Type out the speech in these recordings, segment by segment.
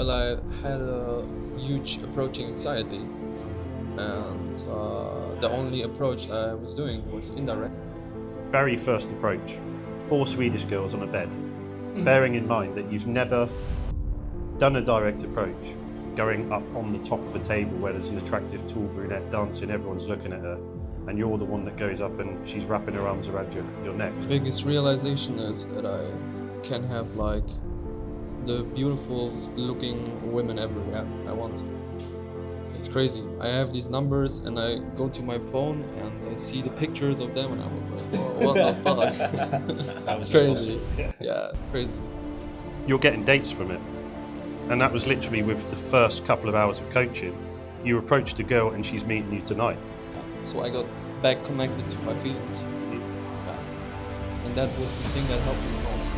Well, I had a huge approaching anxiety, and the only approach I was doing was indirect. Very first approach, 4 Swedish girls on a bed, bearing in mind that you've never done a direct approach, going up on the top of a table where there's an attractive tall brunette dancing, everyone's looking at her, and you're the one that goes up and she's wrapping her arms around your neck. The biggest realization is that I can have like the beautiful looking women everywhere I want. It's crazy. I have these numbers and I go to my phone and I see the pictures of them and I was like, whoa, what the fuck? It's crazy. Yeah, crazy. You're getting dates from it. And that was literally with the first couple of hours of coaching. You approached a girl and she's meeting you tonight. So I got back connected to my feelings. Yeah. And that was the thing that helped me the most. To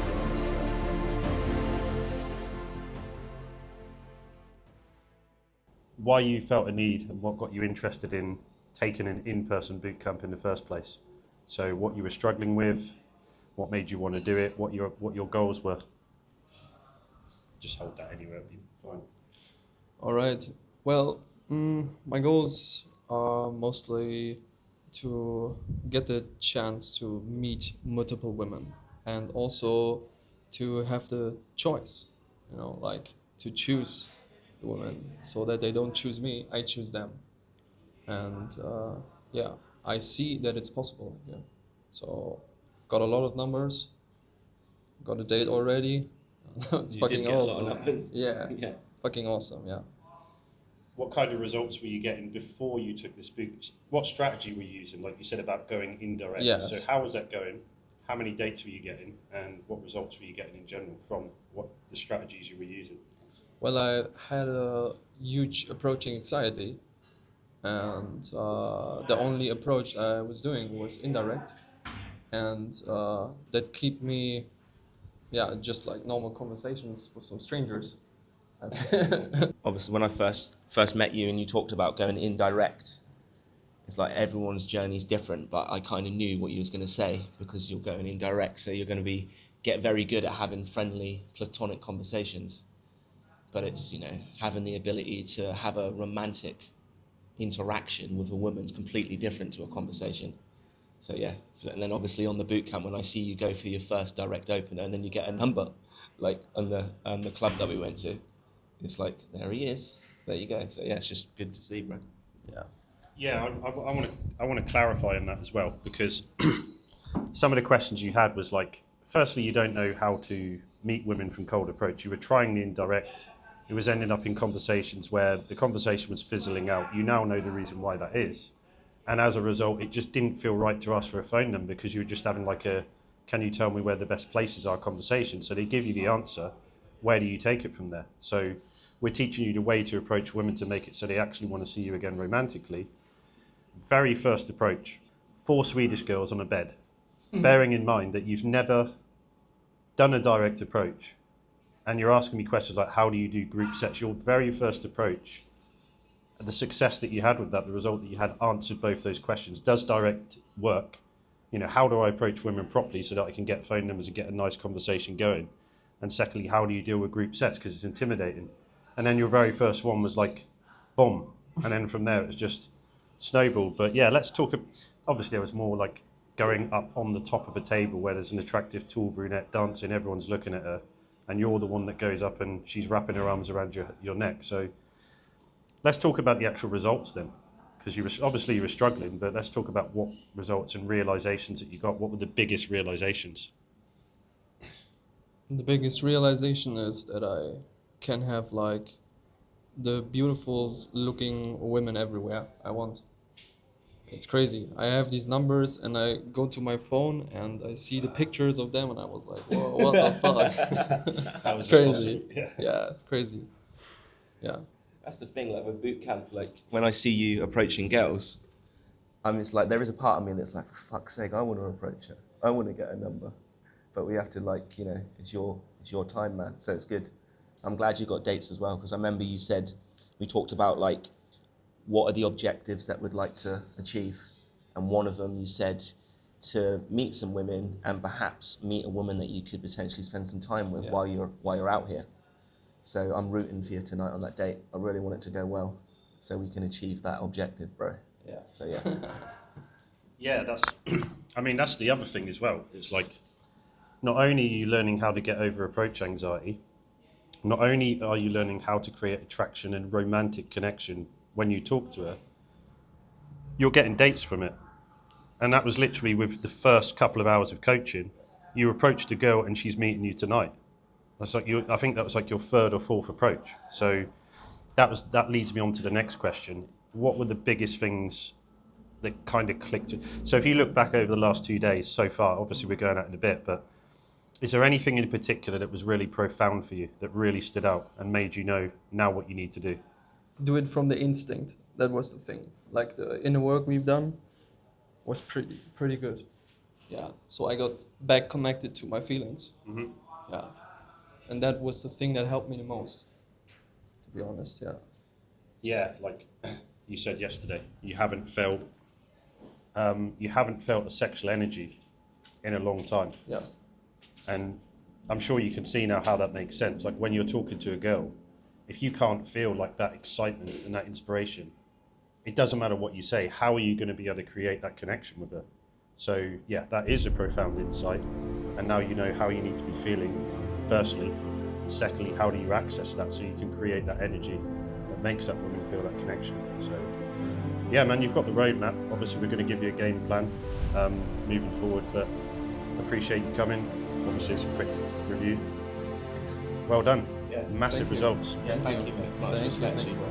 be honest. Why you felt a need and what got you interested in taking an in-person boot camp in the first place. So what you were struggling with, what made you want to do it, what your goals were. Just hold that anywhere, fine. All right. Well, my goals are mostly to get the chance to meet multiple women and also to have the choice, like to choose the women so that they don't choose me, I choose them. And yeah, I see that it's possible. Yeah. So got a lot of numbers, got a date already. It's You fucking did get awesome. a lot of numbers. Yeah. Yeah. Fucking awesome, yeah. What kind of results were you getting before you took this boot? What strategy were you using? Like you said about going indirect. Yes. So how was that going? How many dates were you getting? And what results were you getting in general from what the strategies you were using? Well, I had a huge approaching anxiety, and the only approach I was doing was indirect, and that keep me, yeah, just like normal conversations with some strangers. Obviously, when I first met you and you talked about going indirect, it's like everyone's journey is different, but I kind of knew what you was going to say because you're going indirect, so you're going to get very good at having friendly, platonic conversations. But it's, having the ability to have a romantic interaction with a woman is completely different to a conversation. So yeah, and then obviously on the boot camp, when I see you go for your first direct opener and then you get a number, like on the club that we went to, it's like, there he is, there you go. So yeah, it's just good to see, bro. Yeah. Yeah, I want to clarify on that as well, because some of the questions you had was like, firstly, you don't know how to meet women from cold approach. You were trying the indirect. It was ending up in conversations where the conversation was fizzling out. You now know the reason why that is. And as a result, it just didn't feel right to ask for a phone number because you were just having like a, can you tell me where the best places are conversation? So they give you the answer. Where do you take it from there? So we're teaching you the way to approach women to make it so they actually want to see you again romantically. Very first approach, 4 Swedish girls on a bed, bearing in mind that you've never done a direct approach. And you're asking me questions like, how do you do group sets? Your very first approach, the success that you had with that, the result that you had answered both those questions. Does direct work? How do I approach women properly so that I can get phone numbers and get a nice conversation going? And secondly, how do you deal with group sets? Because it's intimidating. And then your very first one was like, boom. And then from there, it was just snowballed. But yeah, let's talk. Obviously, it was more like going up on the top of a table where there's an attractive tall brunette dancing, everyone's looking at her, and you're the one that goes up and she's wrapping her arms around your neck. So let's talk about the actual results then, because you were struggling, but let's talk about what results and realizations that you got. What were the biggest realizations? The biggest realization is that I can have like the beautiful looking women everywhere I want. It's crazy. I have these numbers and I go to my phone and I see the pictures of them and I was like, whoa, what the fuck? That was It's crazy. Awesome. Yeah, crazy. Yeah. That's the thing, like with boot camp, like when I see you approaching girls, it's like there is a part of me that's like, for fuck's sake, I want to approach her. I want to get a number. But we have to it's your time, man. So it's good. I'm glad you got dates as well, because I remember you said, we talked about like, what are the objectives that we'd like to achieve? And one of them you said to meet some women and perhaps meet a woman that you could potentially spend some time with while you're out here. So I'm rooting for you tonight on that date. I really want it to go well, so we can achieve that objective, bro. Yeah. So yeah. Yeah, that's. I mean, that's the other thing as well. It's like, not only are you learning how to get over approach anxiety, not only are you learning how to create attraction and romantic connection when you talk to her, you're getting dates from it. And that was literally with the first couple of hours of coaching. You approached a girl and she's meeting you tonight. That's like I think that was like your third or fourth approach. So that leads me on to the next question. What were the biggest things that kind of clicked? So if you look back over the last 2 days so far, obviously we're going out in a bit, but is there anything in particular that was really profound for you, that really stood out and made you know now what you need to do? Do it from the instinct. That was the thing. Like the inner work we've done was pretty good. Yeah. So I got back connected to my feelings. Mm-hmm. Yeah. And that was the thing that helped me the most, to be honest. Yeah. Yeah, like you said yesterday, you haven't felt a sexual energy in a long time. Yeah. And I'm sure you can see now how that makes sense. Like when you're talking to a girl, if you can't feel like that excitement and that inspiration, it doesn't matter what you say. How are you going to be able to create that connection with her? So yeah, that is a profound insight. And now you know how you need to be feeling, firstly. Secondly, how do you access that so you can create that energy that makes that woman feel that connection? So yeah, man, you've got the roadmap. Obviously, we're going to give you a game plan moving forward, but appreciate you coming. Obviously, it's a quick review. Well done. Yeah, Massive thank you. results. Yeah, thank you, mate. Much Thank you, respect thank to you, bro.